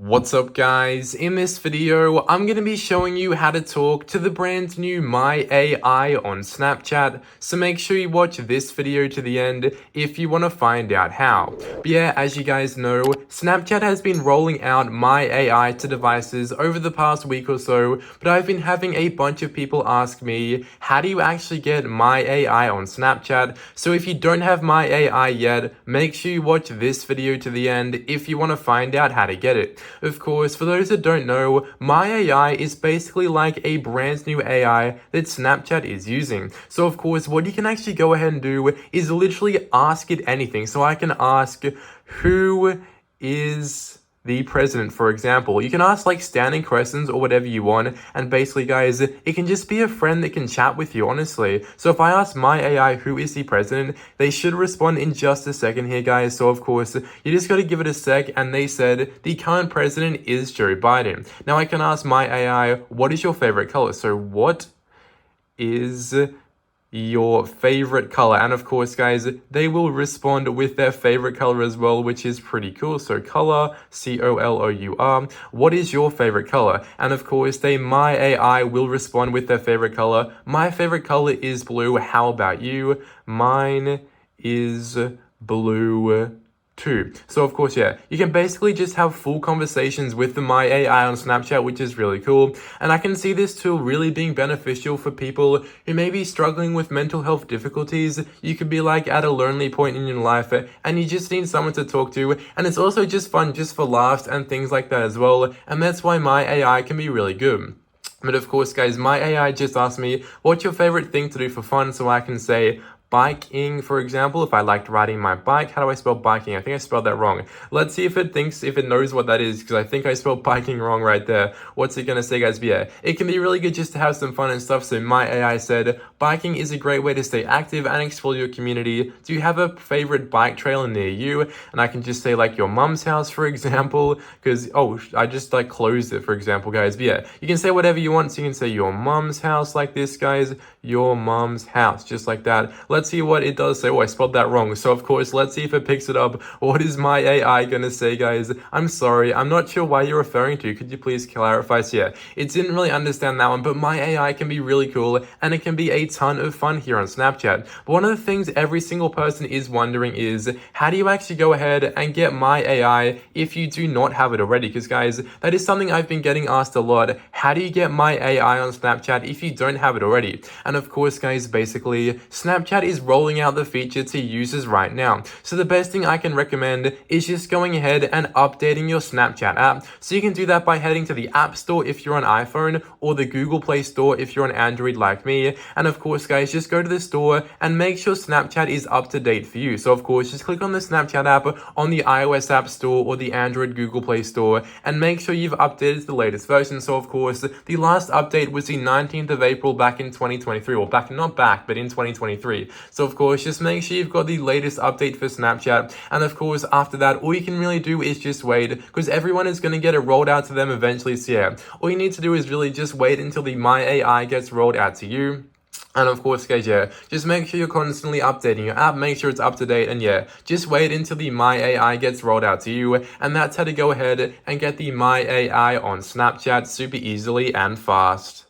What's up guys, in this video I'm going to be showing you how to talk to the brand new My AI on Snapchat, so make sure you watch this video to the end if you want to find out how. But yeah, as you guys know, Snapchat has been rolling out My AI to devices over the past week or so, but I've been having a bunch of people ask me, how do you actually get My AI on Snapchat? So if you don't have My AI yet, make sure you watch this video to the end if you want to find out how to get it. Of course, for those that don't know, My AI is basically like a brand new AI that Snapchat is using. So of course, what you can actually go ahead and do is literally ask it anything. So I can ask, who is the president, for example. You can ask like standing questions or whatever you want, and basically guys, it can just be a friend that can chat with you, honestly. So if I ask My AI who is the president, they should respond in just a second here guys. So of course, you just got to give it a sec, and they said the current president is Joe Biden. Now I can ask My AI, what is your favorite color? So what is your favorite color? And of course guys, they will respond with their favorite color as well, which is pretty cool. So color, COLOUR, what is your favorite color? And of course My AI will respond with their favorite color. My favorite color is blue. How about you? Mine is blue too. So of course, yeah, you can basically just have full conversations with the My AI on Snapchat, which is really cool. And I can see this tool really being beneficial for people who may be struggling with mental health difficulties. You could be like at a lonely point in your life and you just need someone to talk to. And it's also just fun just for laughs and things like that as well. And that's why My AI can be really good. But of course, guys, My AI just asked me, what's your favorite thing to do for fun? So I can say, biking, for example. If I liked riding my bike, how do I spell biking? I think I spelled that wrong. Let's see if it knows what that is, because I think I spelled biking wrong right there. What's it gonna say, guys? But yeah, it can be really good just to have some fun and stuff. So My AI said, biking is a great way to stay active and explore your community. Do you have a favorite bike trail near you? And I can just say like your mom's house, for example, because, oh, I just like closed it, for example, guys. But yeah, you can say whatever you want. So you can say your mom's house like this, guys. Your mom's house, just like that. Let's see what it does say. Oh, I spelled that wrong. So of course, let's see if it picks it up. What is My AI gonna say, guys? I'm sorry, I'm not sure why you're referring to. Could you please clarify? So yeah, it didn't really understand that one, but My AI can be really cool, and it can be a ton of fun here on Snapchat. But one of the things every single person is wondering is, how do you actually go ahead and get My AI if you do not have it already? Because guys, that is something I've been getting asked a lot. How do you get My AI on Snapchat if you don't have it already? And of course, guys, basically, Snapchat is rolling out the feature to users right now. So the best thing I can recommend is just going ahead and updating your Snapchat app. So you can do that by heading to the App Store if you're on iPhone, or the Google Play Store if you're on Android like me. And of course, guys, just go to the store and make sure Snapchat is up to date for you. So of course, just click on the Snapchat app on the iOS App Store or the Android Google Play Store and make sure you've updated to the latest version. So of course, the last update was the 19th of April back in 2023, or not back, but in 2023. So of course, just make sure you've got the latest update for Snapchat. And of course, after that, all you can really do is just wait, because everyone is going to get it rolled out to them eventually. So yeah, all you need to do is really just wait until the My AI gets rolled out to you. And of course, guys, yeah, just make sure you're constantly updating your app, make sure it's up to date, and yeah, just wait until the My AI gets rolled out to you. And that's how to go ahead and get the My AI on Snapchat super easily and fast.